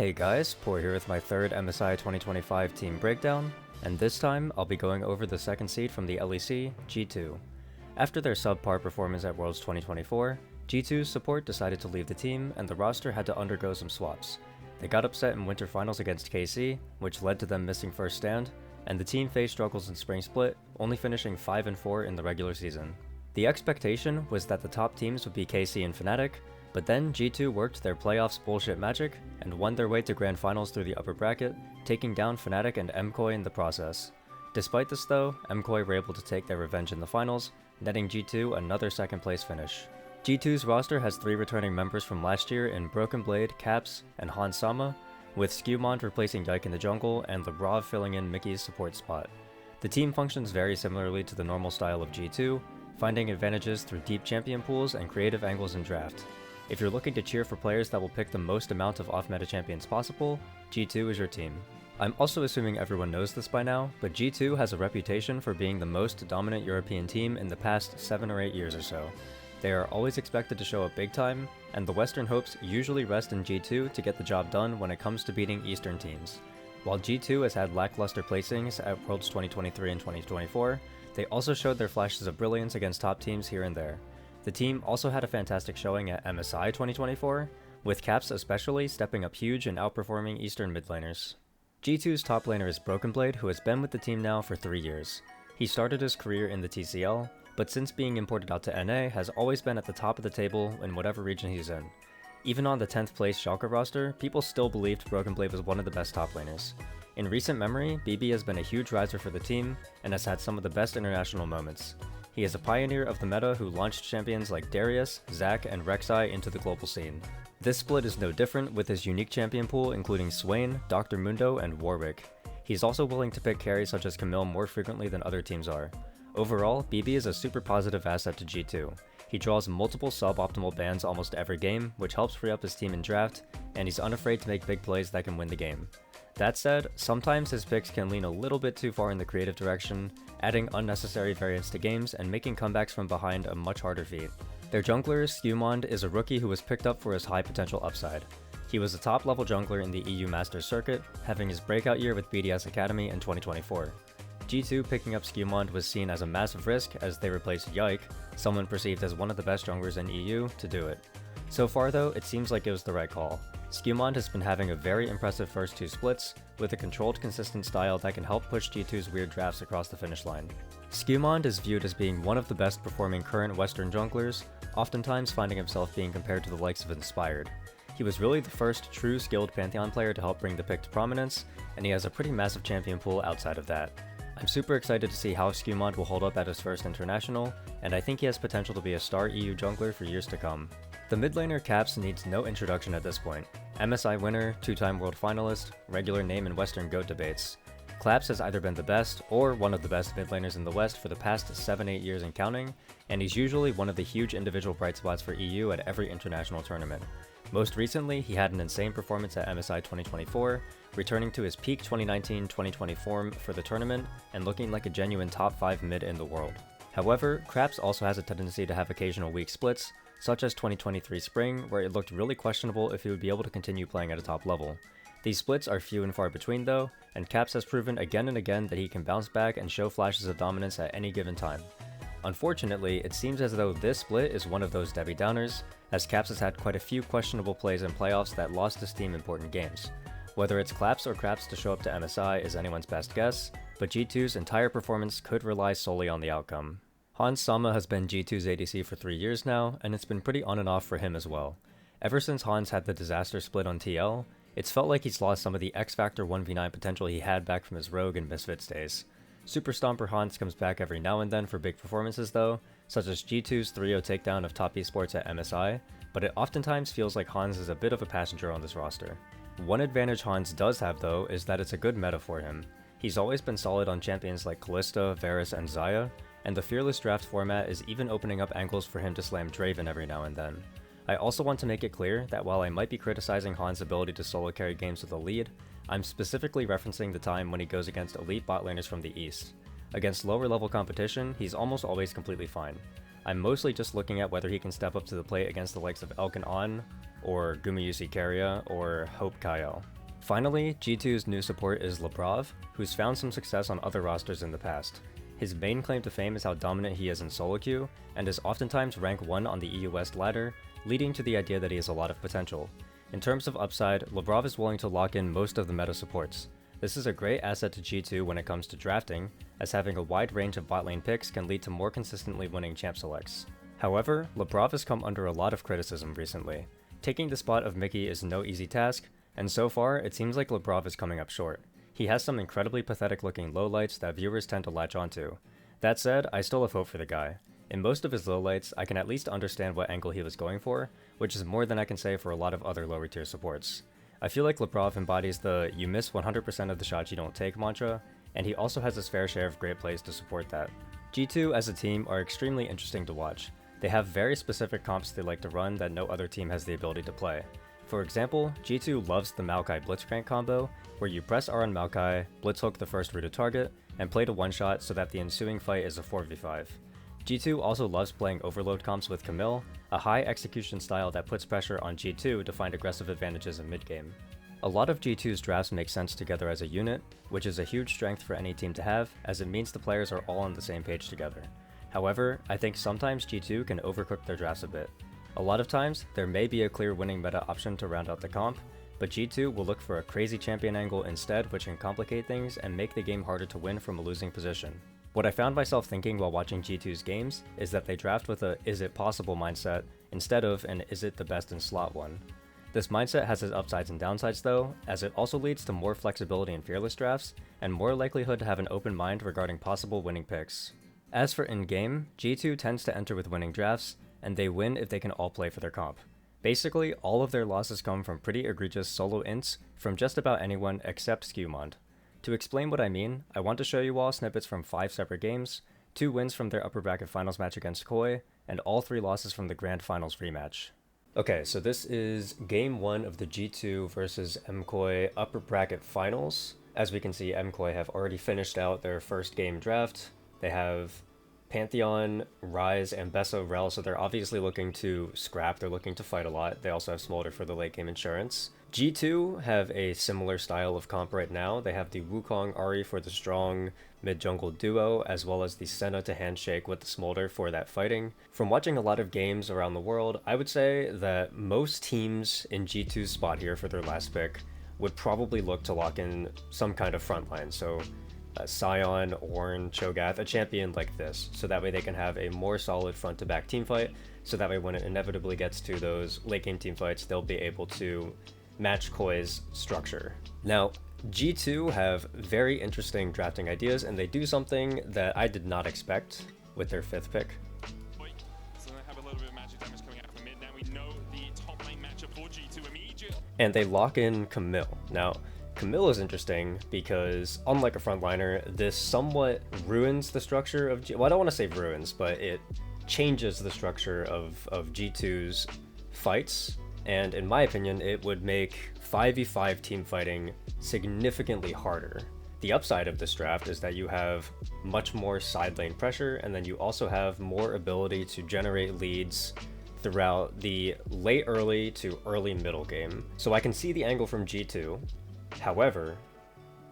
Hey guys, Poro here with my third MSI 2025 team breakdown, and this time I'll be going over the second seed from the LEC, G2. After their subpar performance at Worlds 2024, G2's support decided to leave the team and the roster had to undergo some swaps. They got upset in Winter Finals against KC, which led to them missing first stand, and the team faced struggles in Spring Split, only finishing 5-4 in the regular season. The expectation was that the top teams would be KC and Fnatic, but then G2 worked their playoffs bullshit magic and won their way to grand finals through the upper bracket, taking down Fnatic and MKOI in the process. Despite this though, MKOI were able to take their revenge in the finals, netting G2 another second place finish. G2's roster has 3 returning members from last year in Broken Blade, Caps, and Han Sama, with Skewmond replacing Yike in the jungle and Lebrav filling in Mickey's support spot. The team functions very similarly to the normal style of G2, finding advantages through deep champion pools and creative angles in draft. If you're looking to cheer for players that will pick the most amount of off-meta champions possible, G2 is your team. I'm also assuming everyone knows this by now, but G2 has a reputation for being the most dominant European team in the past 7 or 8 years or so. They are always expected to show up big time, and the Western hopes usually rest in G2 to get the job done when it comes to beating Eastern teams. While G2 has had lackluster placings at Worlds 2023 and 2024, they also showed their flashes of brilliance against top teams here and there. The team also had a fantastic showing at MSI 2024, with Caps especially stepping up huge and outperforming Eastern mid laners. G2's top laner is Broken Blade, who has been with the team now for 3 years. He started his career in the TCL, but since being imported out to NA has always been at the top of the table in whatever region he's in. Even on the 10th place Schalke roster, people still believed Broken Blade was one of the best top laners. In recent memory, BB has been a huge riser for the team and has had some of the best international moments. He is a pioneer of the meta who launched champions like Darius, Zac, and Rek'Sai into the global scene. This split is no different with his unique champion pool including Swain, Dr. Mundo, and Warwick. He's also willing to pick carries such as Camille more frequently than other teams are. Overall, BB is a super positive asset to G2. He draws multiple sub-optimal bans almost every game, which helps free up his team in draft, and he's unafraid to make big plays that can win the game. That said, sometimes his picks can lean a little bit too far in the creative direction, adding unnecessary variance to games and making comebacks from behind a much harder feat. Their jungler, Skewmond, is a rookie who was picked up for his high potential upside. He was a top level jungler in the EU Masters circuit, having his breakout year with BDS Academy in 2024. G2 picking up Skewmond was seen as a massive risk as they replaced Yike, someone perceived as one of the best junglers in EU, to do it. So far though, it seems like it was the right call. Skewmond has been having a very impressive first 2 splits, with a controlled consistent style that can help push G2's weird drafts across the finish line. Skewmond is viewed as being one of the best performing current Western junglers, oftentimes finding himself being compared to the likes of Inspired. He was really the first true skilled Pantheon player to help bring the pick to prominence, and he has a pretty massive champion pool outside of that. I'm super excited to see how Skewmond will hold up at his first international, and I think he has potential to be a star EU jungler for years to come. The mid laner Caps needs no introduction at this point. MSI winner, 2-time world finalist, regular name in Western GOAT debates. Claps has either been the best or one of the best mid laners in the West for the past 7-8 years and counting, and he's usually one of the huge individual bright spots for EU at every international tournament. Most recently, he had an insane performance at MSI 2024, returning to his peak 2019-2020 form for the tournament and looking like a genuine top 5 mid in the world. However, Craps also has a tendency to have occasional weak splits, such as 2023 Spring, where it looked really questionable if he would be able to continue playing at a top level. These splits are few and far between though, and Caps has proven again and again that he can bounce back and show flashes of dominance at any given time. Unfortunately, it seems as though this split is one of those Debbie Downers, as Caps has had quite a few questionable plays in playoffs that lost his team important games. Whether it's Claps or Craps to show up to MSI is anyone's best guess, but G2's entire performance could rely solely on the outcome. Han Sama has been G2's ADC for 3 years now, and it's been pretty on and off for him as well. Ever since Hans had the disaster split on TL, it's felt like he's lost some of the X-Factor 1v9 potential he had back from his Rogue and Misfits days. Super Stomper Hans comes back every now and then for big performances though, such as G2's 3-0 takedown of top esports at MSI, but it oftentimes feels like Hans is a bit of a passenger on this roster. One advantage Hans does have though is that it's a good meta for him. He's always been solid on champions like Kalista, Varus, and Xayah, and the Fearless draft format is even opening up angles for him to slam Draven every now and then. I also want to make it clear that while I might be criticizing Han's ability to solo carry games with a lead, I'm specifically referencing the time when he goes against elite bot laners from the east. Against lower level competition, he's almost always completely fine. I'm mostly just looking at whether he can step up to the plate against the likes of Elk and On, or Gumayusi Keria, or Hope Kyle. Finally, G2's new support is Lebrov, who's found some success on other rosters in the past. His main claim to fame is how dominant he is in solo queue, and is oftentimes rank 1 on the EU West ladder, leading to the idea that he has a lot of potential. In terms of upside, Lebrov is willing to lock in most of the meta supports. This is a great asset to G2 when it comes to drafting, as having a wide range of bot lane picks can lead to more consistently winning champ selects. However, Lebrov has come under a lot of criticism recently. Taking the spot of Mickey is no easy task, and so far it seems like Lebrov is coming up short. He has some incredibly pathetic looking lowlights that viewers tend to latch onto. That said, I still have hope for the guy. In most of his lowlights, I can at least understand what angle he was going for, which is more than I can say for a lot of other lower tier supports. I feel like Lebrov embodies the "you miss 100% of the shots you don't take" mantra, and he also has his fair share of great plays to support that. G2 as a team are extremely interesting to watch. They have very specific comps they like to run that no other team has the ability to play. For example, G2 loves the Maokai Blitzcrank combo, where you press R on Maokai, blitzhook the first rooted target, and play to one-shot so that the ensuing fight is a 4v5. G2 also loves playing overload comps with Camille, a high execution style that puts pressure on G2 to find aggressive advantages in mid-game. A lot of G2's drafts make sense together as a unit, which is a huge strength for any team to have, as it means the players are all on the same page together. However, I think sometimes G2 can overcook their drafts a bit. A lot of times, there may be a clear winning meta option to round out the comp, but G2 will look for a crazy champion angle instead, which can complicate things and make the game harder to win from a losing position. What I found myself thinking while watching G2's games is that they draft with a "is it possible" mindset instead of an "is it the best in slot" one. This mindset has its upsides and downsides though, as it also leads to more flexibility in fearless drafts, and more likelihood to have an open mind regarding possible winning picks. As for in-game, G2 tends to enter with winning drafts, and they win if they can all play for their comp. Basically, all of their losses come from pretty egregious solo ints from just about anyone except Skewmond. To explain what I mean, I want to show you all snippets from 5 separate games, 2 wins from their upper bracket finals match against Koi, and all 3 losses from the grand finals rematch. Okay, so this is game 1 of the G2 versus MKoi upper bracket finals. As we can see, MKoi have already finished out their first game draft. They have Pantheon, Ryze, and Bessa Rel, so they're obviously looking to scrap, they're looking to fight a lot. They also have Smolder for the late game insurance. G2 have a similar style of comp right now. They have the Wukong Ahri for the strong mid-jungle duo, as well as the Senna to handshake with the Smolder for that fighting. From watching a lot of games around the world, I would say that most teams in G2's spot here for their last pick would probably look to lock in some kind of frontline. So Sion, Ornn, Cho'Gath, a champion like this, so that way they can have a more solid front-to-back teamfight, so that way when it inevitably gets to those late-game teamfights, they'll be able to match Koi's structure. Now, G2 have very interesting drafting ideas, and they do something that I did not expect with their 5th pick. So they have a little bit of magic damage coming out from mid. Now we know the top lane matchup for G2 immediately. And they lock in Camille. Now, Camille is interesting because, unlike a frontliner, this somewhat ruins the structure of well, I don't want to say ruins, but it changes the structure of G2's fights, and in my opinion, it would make 5v5 team fighting significantly harder. The upside of this draft is that you have much more side lane pressure, and then you also have more ability to generate leads throughout the late early to early middle game. So I can see the angle from G2. However,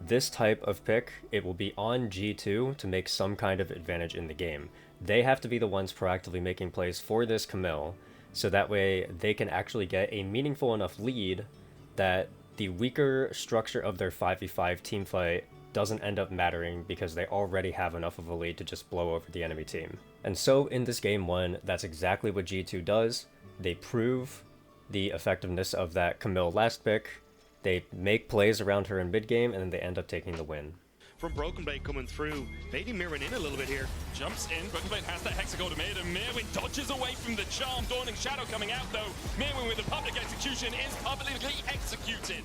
this type of pick, it will be on G2 to make some kind of advantage in the game. They have to be the ones proactively making plays for this Camille, so that way they can actually get a meaningful enough lead that the weaker structure of their 5v5 teamfight doesn't end up mattering because they already have enough of a lead to just blow over the enemy team. And so in this game 1, that's exactly what G2 does. They prove the effectiveness of that Camille last pick. They make plays around her in mid-game, and then they end up taking the win. From Broken Blade coming through, maybe Mirwin in a little bit here. Jumps in, Broken Blade has that Hexagol to mid, and Mirwin dodges away from the charm. Dawning Shadow coming out though. Mirwin with a public execution is publicly executed.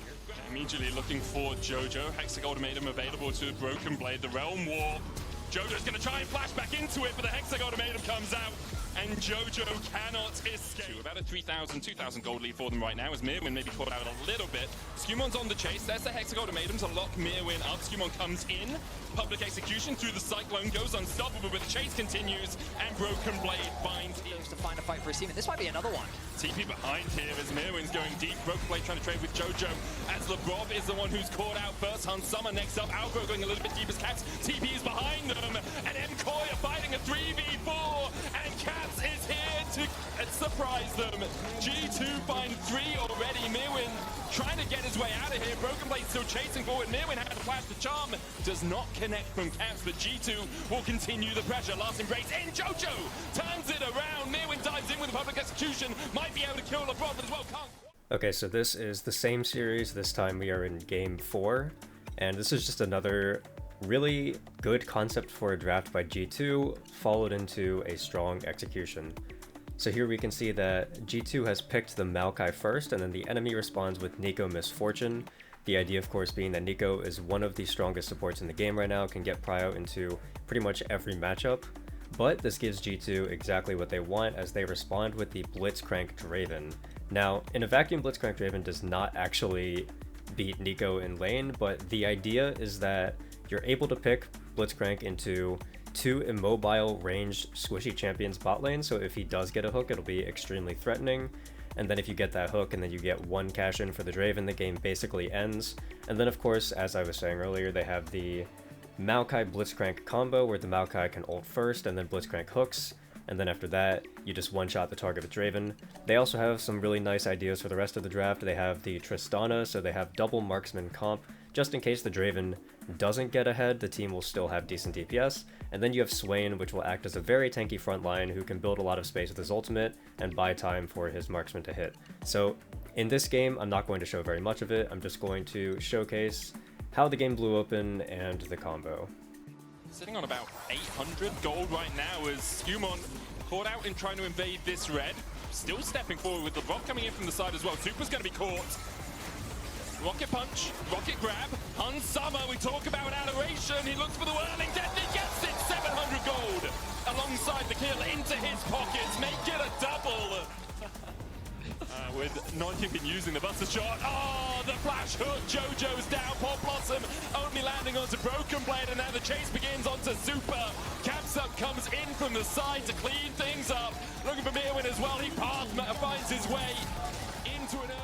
Immediately looking for Jojo. Hexagol made him available to Broken Blade. The Realm War. Jojo's gonna try and flash back into it, but the Hexagol made him comes out. and Jojo cannot escape. About a 3,000, 2,000 gold lead for them right now as Mirwin maybe caught out a little bit. Scumon's on the chase. There's the Hexagol ultimatum to lock Mirwin up. Scumon comes in. Public execution through the Cyclone goes unstoppable, but the chase continues, and Broken Blade finds him. To find a fight for a team, and this might be another one. TP behind here as Mirwin's going deep. Broken Blade trying to trade with Jojo as Lebrov is the one who's caught out first. Hans Summer next up. Alvaro going a little bit deep as Cats. TP is behind them, and MKoi are fighting a 3v4, and Cats is here to surprise them. G2 find 3 already. Mirwin trying to get his way out of here. Broken Blade still chasing forward. Mirwin had to flash the charm. Does not connect from Cats, but G2 will continue the pressure. Last embrace in. Jojo turns it around. Mirwin dives in with a public execution. Might be able to kill LeBron as well. Can't. Okay, so this is the same series. This time we are in game 4, and this is just another really good concept for a draft by G2, followed into a strong execution. So here we can see that G2 has picked the Maokai first, and then the enemy responds with Nico Misfortune. The idea, of course, being that Nico is one of the strongest supports in the game right now, can get prio into pretty much every matchup. But this gives G2 exactly what they want as they respond with the Blitzcrank Draven. Now, in a vacuum, Blitzcrank Draven does not actually beat Nico in lane, but the idea is that you're able to pick Blitzcrank into 2 immobile ranged squishy champions bot lane, so if he does get a hook, it'll be extremely threatening. And then if you get that hook and then you get 1 cash in for the Draven, the game basically ends. And then of course, as I was saying earlier, they have the Maokai Blitzcrank combo where the Maokai can ult first and then Blitzcrank hooks, and then after that you just one-shot the target with Draven. They also have some really nice ideas for the rest of the draft. They have the Tristana, so they have double marksman comp, just in case the Draven doesn't get ahead, the team will still have decent DPS. And then you have Swain, which will act as a very tanky frontline who can build a lot of space with his ultimate and buy time for his marksman to hit. So in this game, I'm not going to show very much of it. I'm just going to showcase how the game blew open and the combo. Sitting on about 800 gold right now as Scumon caught out in trying to invade this red. Still stepping forward with the Rob coming in from the side as well. Super's going to be caught. Rocket punch, rocket grab, Hans Summer, we talk about adoration, he looks for the whirling death, he gets it, 700 gold, alongside the kill into his pockets, make it a double. With not even using the buster shot, oh, the flash hook, Jojo's down, Pop Blossom only landing onto Broken Blade, and now the chase begins onto Super. Capsup comes in from the side to clean things up, looking for Mirwin as well, he finds his way into an early...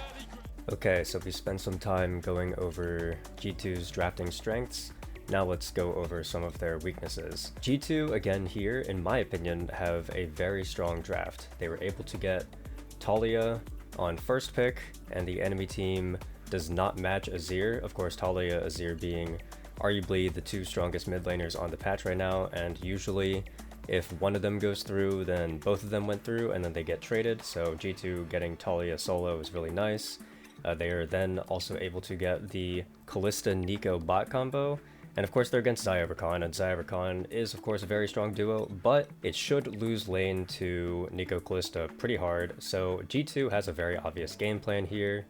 Okay, so we spent some time going over G2's drafting strengths. Now let's go over some of their weaknesses. G2, again here, in my opinion, have a very strong draft. They were able to get Talia on first pick, and the enemy team does not match Azir. Of course, Talia, Azir being arguably the 2 strongest mid laners on the patch right now, and usually if one of them goes through, then both of them went through, and then they get traded. So G2 getting Talia solo is really nice. They are then also able to get the Kalista Nico bot combo, and of course they're against Xayah Rakan, and Xayah Rakan is of course a very strong duo, but it should lose lane to Nico Kalista pretty hard, so G2 has a very obvious game plan here.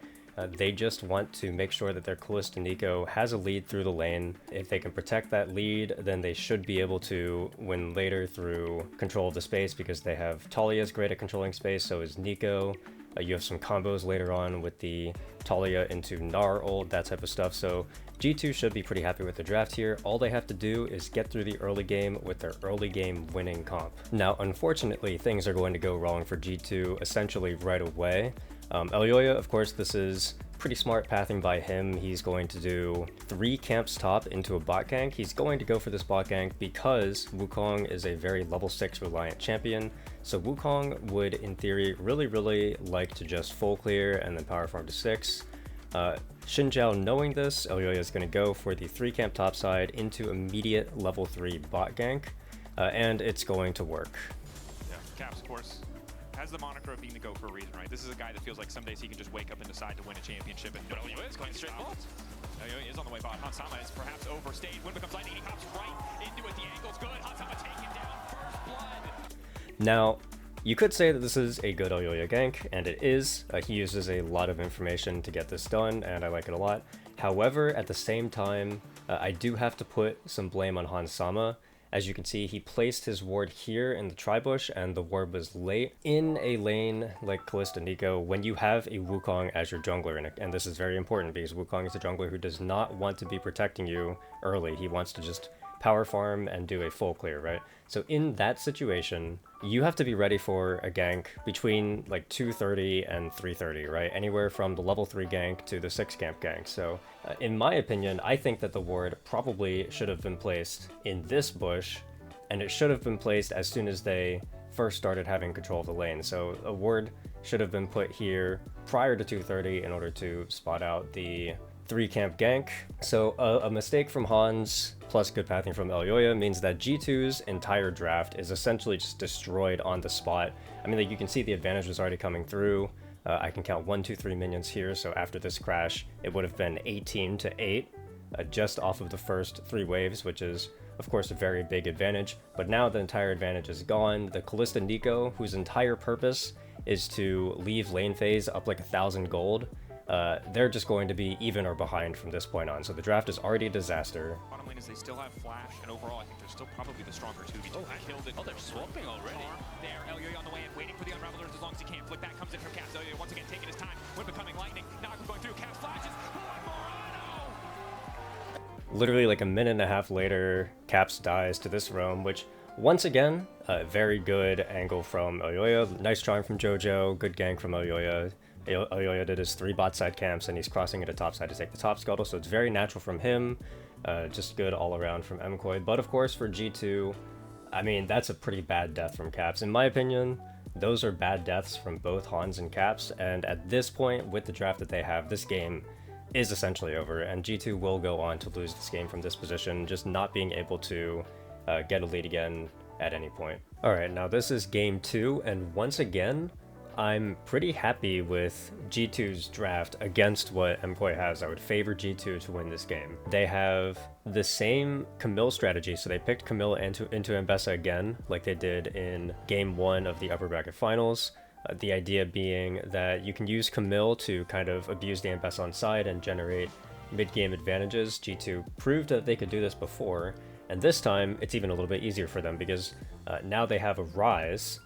They just want to make sure that their Kalista Nico has a lead through the lane. If they can protect that lead, then they should be able to win later through control of the space, because they have Talia's great at controlling space, so is Nico. You have some combos later on with the Talia into Gnar ult, that type of stuff, so G2 should be pretty happy with the draft here. All they have to do is get through the early game with their early game winning comp. Now, unfortunately, things are going to go wrong for G2 essentially right away. Elyoya, of course, this is pretty smart pathing by him. He's going to do 3 camps top into a bot gank. He's going to go for this bot gank because Wukong is a very level 6 reliant champion. So Wukong would, in theory, really like to just full clear and then power farm to 6. Xin Zhao, knowing this, Elyoya is going to go for the 3 camp top side into immediate level 3 bot gank, and it's going to work. Yeah, Caps, of course, has the moniker of being the GOAT for a reason, right? This is a guy that feels like some days he can just wake up and decide to win a championship, and Elyoya is going straight bot. Elyoya is on the way bot. Hansama is perhaps overstayed. When it becomes lightning, he hops right into it. The angle's good. Hansama taken down. First blood. Now, you could say that this is a good Elyoya gank, and it is. He uses a lot of information to get this done, and I like it a lot. However, at the same time, I do have to put some blame on Hansama, As you can see, he placed his ward here in the tri-bush, and the ward was late. In a lane like Kalista Nico, when you have a Wukong as your jungler, and this is very important because Wukong is a jungler who does not want to be protecting you early. He wants to just power farm and do a full clear, right? So in that situation, you have to be ready for a gank between like 230 and 330, right? Anywhere from the level 3 gank to the 6 camp gank. So in my opinion, I think that the ward probably should have been placed in this bush, and it should have been placed as soon as they first started having control of the lane. So a ward should have been put here prior to 230 in order to spot out the 3 camp gank. So a mistake from Hans plus good pathing from Elyoya means that G2's entire draft is essentially just destroyed on the spot. I mean, like, you can see the advantage was already coming through. I can count 1, 2, 3 minions here, so after this crash, it would have been 18-8, just off of the first 3 waves, which is, of course, a very big advantage. But now the entire advantage is gone. The Kalista Nico, whose entire purpose is to leave lane phase up like 1,000 gold, they're just going to be even or behind from this point on. So the draft is already a disaster. Bottom lane is they still have Flash, and overall I think they're still probably the stronger 2v2. Killed it. Oh, they're swapping already. There, Elyoya on the way and waiting for the Unravelers as long as he can. Flick back comes in from Caps. Elyoya once again taking his time. When becoming lightning. Naga going through. Caps flashes. Literally like a minute and a half later, Caps dies to this roam, which once again, a very good angle from Elyoya. Nice charm from Jojo. Good gank from Elyoya. Elyoya did his 3 bot side camps, and he's crossing into top side to take the top scuttle, so it's very natural from him. Just good all around from MKoi. But of course for G2, I mean, that's a pretty bad death from Caps. In my opinion, those are bad deaths from both Hans and Caps, and at this point, with the draft that they have, this game is essentially over, and G2 will go on to lose this game from this position, just not being able to get a lead again at any point. Alright, now this is game 2, and once again, I'm pretty happy with G2's draft against what MKoi has. I would favor G2 to win this game. They have the same Camille strategy, so they picked Camille into Ambessa again, like they did in game 1 of the upper bracket finals. The idea being that you can use Camille to kind of abuse the Ambessa on side and generate mid-game advantages. G2 proved that they could do this before, and this time it's even a little bit easier for them because now they have a Ryze,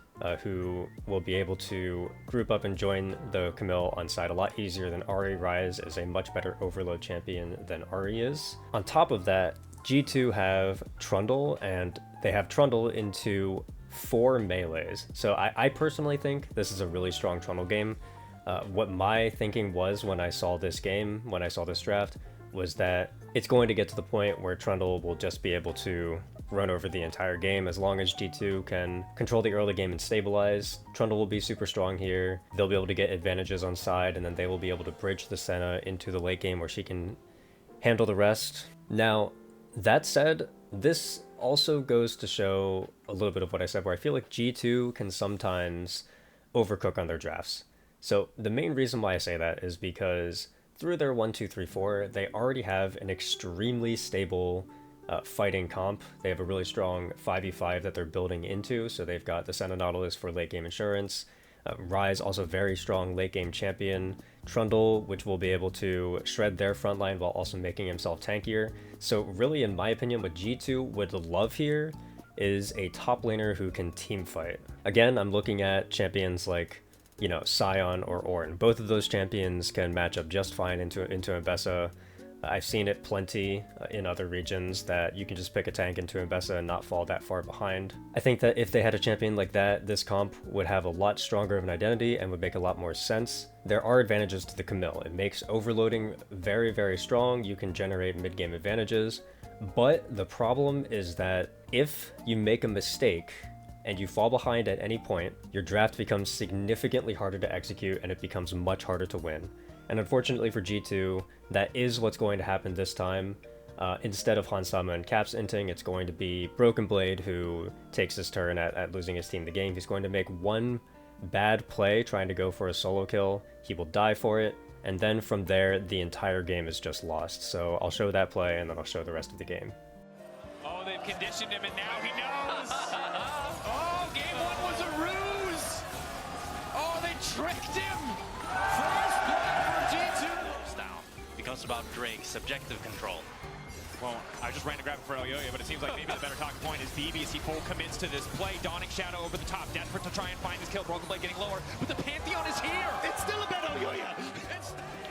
who will be able to group up and join the Camille on side a lot easier than Ahri. Ryze is a much better overload champion than Ahri is. On top of that, G2 have Trundle, and they have Trundle into 4 melees. So I personally think this is a really strong Trundle game. What my thinking was when I saw this game, when I saw this draft, was that it's going to get to the point where Trundle will just be able to run over the entire game. As long as G2 can control the early game and stabilize, Trundle will be super strong here. They'll be able to get advantages on side, and then they will be able to bridge the Senna into the late game where she can handle the rest. Now, that said, this also goes to show a little bit of what I said, where I feel like G2 can sometimes overcook on their drafts. So the main reason why I say that is because through their 1, 2, 3, 4, they already have an extremely stable fighting comp. They have a really strong 5v5 that they're building into, so they've got the Senna Nautilus for late game insurance, Ryze also very strong late game champion, Trundle, which will be able to shred their front line while also making himself tankier. So really, in my opinion, what G2 would love here is a top laner who can team fight. Again, I'm looking at champions like, you know, Sion or Ornn. Both of those champions can match up just fine into Ambessa. I've seen it plenty in other regions that you can just pick a tank into Ambessa and not fall that far behind. I think that if they had a champion like that, this comp would have a lot stronger of an identity and would make a lot more sense. There are advantages to the Camille. It makes overloading very, very strong. You can generate mid-game advantages. But the problem is that if you make a mistake and you fall behind at any point, your draft becomes significantly harder to execute and it becomes much harder to win. And unfortunately for G2, that is what's going to happen this time. Instead of Hansama and Caps inting, it's going to be Broken Blade who takes his turn at losing his team the game. He's going to make one bad play trying to go for a solo kill. He will die for it, and then from there, the entire game is just lost. So I'll show that play, and then I'll show the rest of the game. Oh, they've conditioned him, and now he knows! Oh, game 1 was a ruse! Oh, they tricked him! First blood for G2! Style becomes about Drake's subjective control. Well, I just ran to grab it for Elyoya, but it seems like maybe the better talking point is BB as he full commits to this play. Dawning Shadow over the top, desperate to try and find his kill. Broken Blade getting lower, but the Pantheon is here! It's still about Elyoya.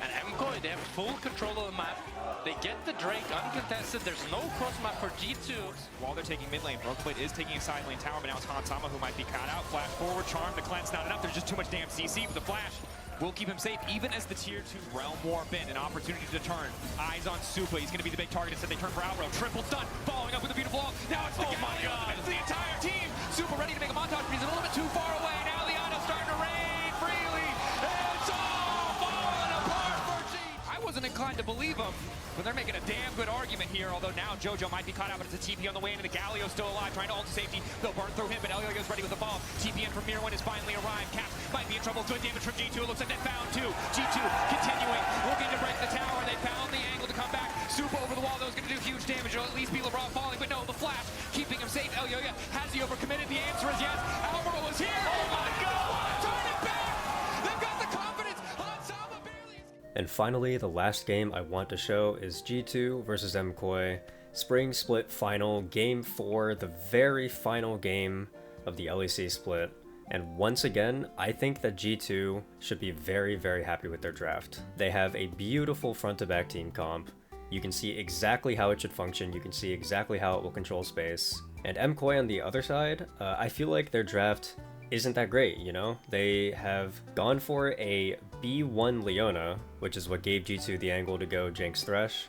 And MSI, they have full control of the map. They get the Drake uncontested. There's no cross map for G2. While they're taking mid lane, Broken Blade is taking a side lane tower, but now it's Hansama who might be caught out. Flash forward, Charm, the cleanse not enough. There's just too much damn CC with the flash. Will keep him safe, even as the tier 2 Realm Warp in. An opportunity to turn. Eyes on Supa. He's going to be the big target instead they turn for Alro. Triple stun, following up with a beautiful ult. Now it's the It's the entire team. Supa ready to make a montage, but he's a little bit too far away. Now Liano's starting to rain freely. It's all falling apart for G. I wasn't inclined to believe him, but they're making a damn good argument here, although now JoJo might be caught out, but it's a TP on the way into the Galio's still alive, trying to ult to safety. They'll burn through him, but Elyoya's ready with the ball. TP in from Mirwin has finally arrived. Caps might be in trouble. Good damage from G2. It looks like they found two. G2 continuing, looking to break the tower. They found the angle to come back. Super over the wall, though, is going to do huge damage. It'll at least be LeBron falling, but no, the flash keeping him safe. Elyoya, has he overcommitted? The answer is yes. Alvaro is here. Oh my God! Turn it back! They've got the confidence. Hansama barely. And finally, the last game I want to show is G2 versus MSI. Spring Split Final, Game 4, the very final game of the LEC split. And once again, I think that G2 should be very, very happy with their draft. They have a beautiful front-to-back team comp. You can see exactly how it should function, you can see exactly how it will control space. And MSI on the other side, I feel like their draft isn't that great, you know? They have gone for a B1 Leona, which is what gave G2 the angle to go Jinx Thresh.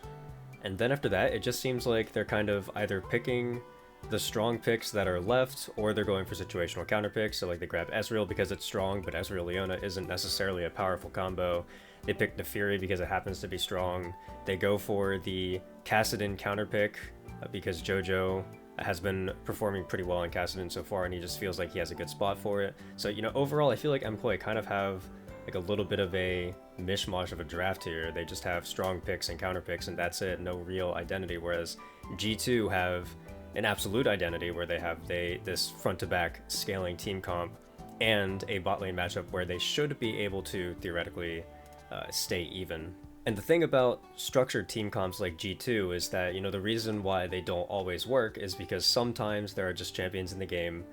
And then after that, it just seems like they're kind of either picking the strong picks that are left, or they're going for situational counter picks. So like they grab Ezreal because it's strong, but Ezreal Leona isn't necessarily a powerful combo. They pick Nefiri because it happens to be strong. They go for the Kassadin counter pick because JoJo has been performing pretty well in Kassadin so far, and he just feels like he has a good spot for it. So, you know, overall, I feel like MSI kind of have like a little bit of a mishmash of a draft here. They just have strong picks and counter picks, and that's it, no real identity. Whereas G2 have an absolute identity where they have this front-to-back scaling team comp and a bot lane matchup where they should be able to theoretically stay even. And the thing about structured team comps like G2 is that, you know, the reason why they don't always work is because sometimes there are just champions in the game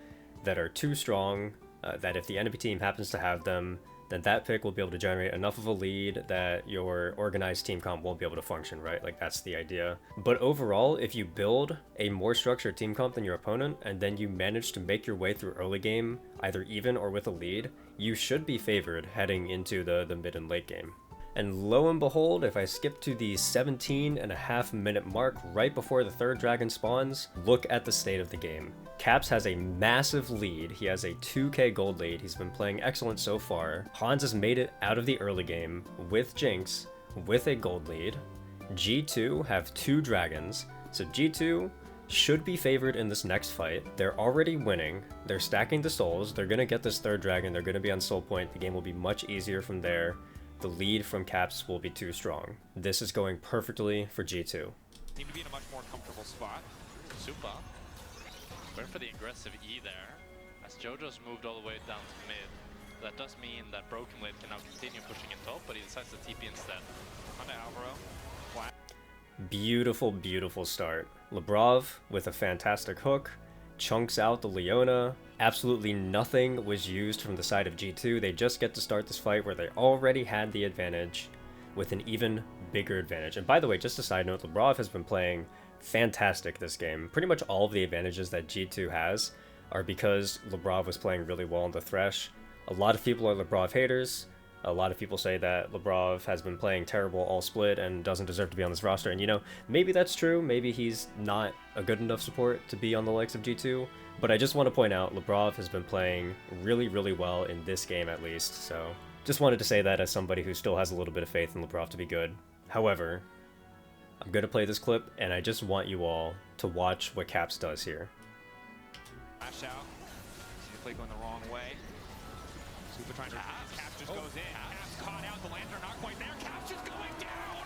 that are too strong, that if the enemy team happens to have them, then that pick will be able to generate enough of a lead that your organized team comp won't be able to function, right? Like, that's the idea. But overall, if you build a more structured team comp than your opponent, and then you manage to make your way through early game, either even or with a lead, you should be favored heading into the mid and late game. And lo and behold, if I skip to the 17.5-minute mark right before the third dragon spawns, look at the state of the game. Caps has a massive lead. He has a 2k gold lead. He's been playing excellent so far. Hans has made it out of the early game with Jinx, with a gold lead. G2 have 2 dragons, so G2 should be favored in this next fight. They're already winning. They're stacking the souls. They're gonna get this third dragon. They're gonna be on soul point. The game will be much easier from there. The lead from Caps will be too strong. This is going perfectly for G2. Seem to be in a much more comfortable spot. Super. Went for the aggressive E there. As JoJo's moved all the way down to mid, that does mean that Broken Blade can now continue pushing in top, but he decides to TP instead. Onto Alvaro. Flat. Beautiful, beautiful start. Lebrov with a fantastic hook, chunks out the Leona. Absolutely nothing was used from the side of G2. They just get to start this fight where they already had the advantage with an even bigger advantage. And by the way, just a side note, Lebrov has been playing fantastic this game. Pretty much all of the advantages that G2 has are because Lebrov was playing really well on the Thresh. A lot of people are Lebrov haters. A lot of people say that Lebrov has been playing terrible all split and doesn't deserve to be on this roster. And, you know, maybe that's true. Maybe he's not a good enough support to be on the likes of G2. But I just want to point out, Lebrov has been playing really, really well in this game at least. So just wanted to say that as somebody who still has a little bit of faith in Lebrov to be good. However, I'm going to play this clip, and I just want you all to watch what Caps does here. Flash out. See the play going the wrong way. Super trying to Caps just goes in. Caps caught out. The Lantern not quite there. Caps just going down.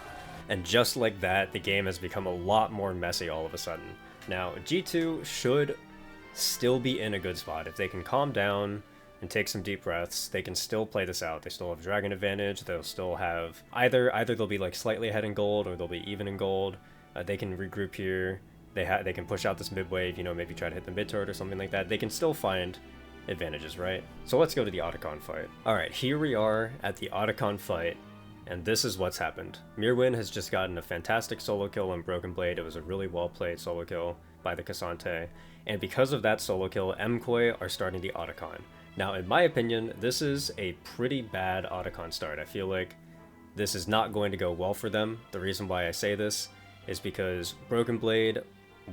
And just like that, the game has become a lot more messy all of a sudden. Now, G2 should still be in a good spot. If they can calm down and take some deep breaths, they can still play this out. They still have dragon advantage. They'll still have either they'll be like slightly ahead in gold, or they'll be even in gold. They can regroup here. They can push out this mid wave, you know, maybe try to hit the mid turret or something like that. They can still find advantages, right? So let's go to the Otacon fight. Alright, here we are at the Otacon fight, and this is what's happened. Mirwin has just gotten a fantastic solo kill on Broken Blade. It was a really well played solo kill by the K'Sante, and because of that solo kill, MKoi are starting the Otacon. Now, in my opinion, this is a pretty bad Otacon start. I feel like this is not going to go well for them. The reason why I say this is because Broken Blade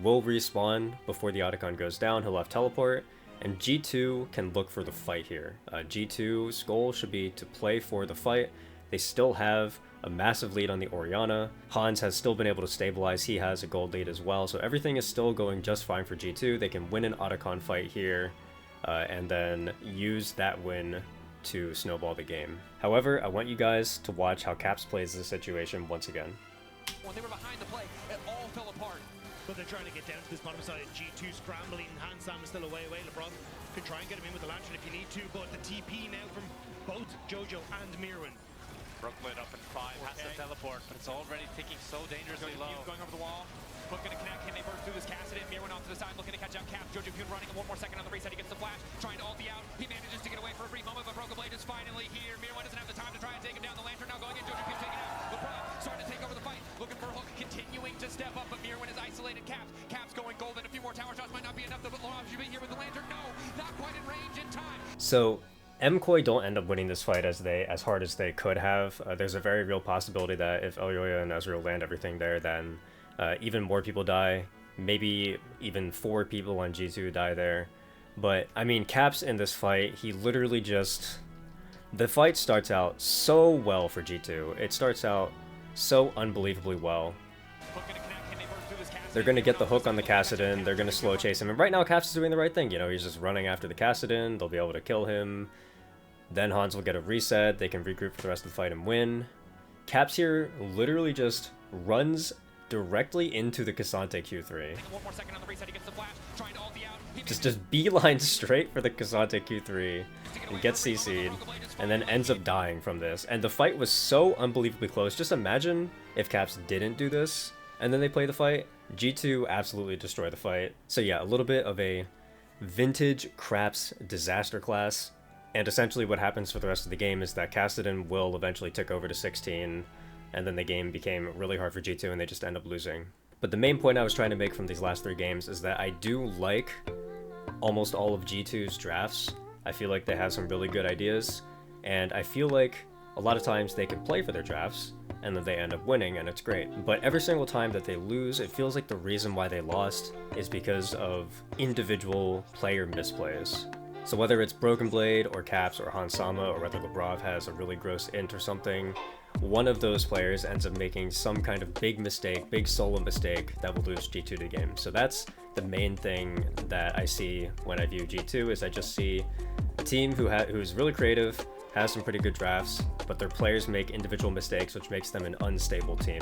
will respawn before the Otacon goes down. He'll have teleport, and G2 can look for the fight here. G2's goal should be to play for the fight. They still have a massive lead on the Orianna. Hans has still been able to stabilize. He has a gold lead as well, so everything is still going just fine for G2. They can win an Otacon fight here, and then use that win to snowball the game. However, I want you guys to watch how Caps plays this situation once again. When they were behind the play, it all fell apart. But they're trying to get down to this bottom side. G2 scrambling. Hansam is still away. LeBron can try and get him in with the lantern if you need to, but the TP now from both Jojo and Mirwin. Brooklyn up in 5, has to teleport, but it's already ticking so dangerously low. Going over the wall. Hook gonna connect. Can they burst through this Cassidy? Mirwin off to the side, looking to catch out Cap. Jojo Kuhn running 1 more second on the reset. He gets the flash, trying to ult the out. He manages to get away for a brief moment, but Broken Blade is finally here. Mirwin doesn't have the time to try and take him down. The lantern now going in. Jojo Kuhn taking out. LeBron starting to take over the fight. Looking for Hook, continuing to step up, but Mirwin is isolated. Cap's going golden. A few more tower shots might not be enough, though, but Laurent should be here with the lantern. No, not quite in range in time. So MKoi don't end up winning this fight as hard as they could have. There's a very real possibility that if Elyoya and Ezreal land everything there, then even more people die. Maybe even 4 people on G2 die there. But, I mean, Caps in this fight, he literally just... The fight starts out so well for G2. It starts out so unbelievably well. They're going to get the hook on the Kassadin, they're going to slow chase him, and right now Caps is doing the right thing, you know, he's just running after the Kassadin, they'll be able to kill him, then Hans will get a reset, they can regroup for the rest of the fight and win. Caps here literally just runs directly into the K'Sante Q3. Just beeline straight for the K'Sante Q3 and gets CC'd, and then ends up dying from this. And the fight was so unbelievably close. Just imagine if Caps didn't do this, and then they play the fight. G2 absolutely destroy the fight. So yeah, a little bit of a vintage Craps disaster class. And essentially what happens for the rest of the game is that Kassadin will eventually tick over to 16, and then the game became really hard for G2 and they just end up losing. But the main point I was trying to make from these last 3 games is that I do like almost all of G2's drafts. I feel like they have some really good ideas, and I feel like a lot of times they can play for their drafts, and then they end up winning, and it's great. But every single time that they lose, it feels like the reason why they lost is because of individual player misplays. So whether it's Broken Blade, or Caps, or Hansama, or whether Lebrov has a really gross int or something, one of those players ends up making some kind of big mistake, big solo mistake, that will lose G2 the game. So that's the main thing that I see when I view G2, is I just see a team who's really creative, has some pretty good drafts, but their players make individual mistakes, which makes them an unstable team.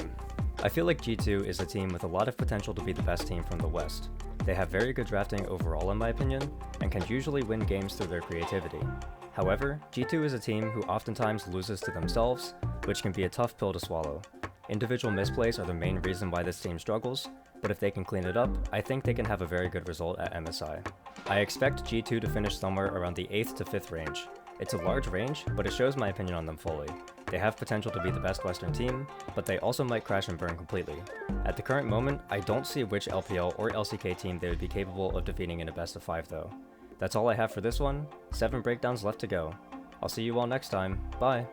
I feel like G2 is a team with a lot of potential to be the best team from the West. They have very good drafting overall in my opinion, and can usually win games through their creativity. However, G2 is a team who oftentimes loses to themselves, which can be a tough pill to swallow. Individual misplays are the main reason why this team struggles, but if they can clean it up, I think they can have a very good result at MSI. I expect G2 to finish somewhere around the 8th to 5th range. It's a large range, but it shows my opinion on them fully. They have potential to be the best Western team, but they also might crash and burn completely. At the current moment, I don't see which LPL or LCK team they would be capable of defeating in a best of 5 though. That's all I have for this one. 7 breakdowns left to go. I'll see you all next time. Bye!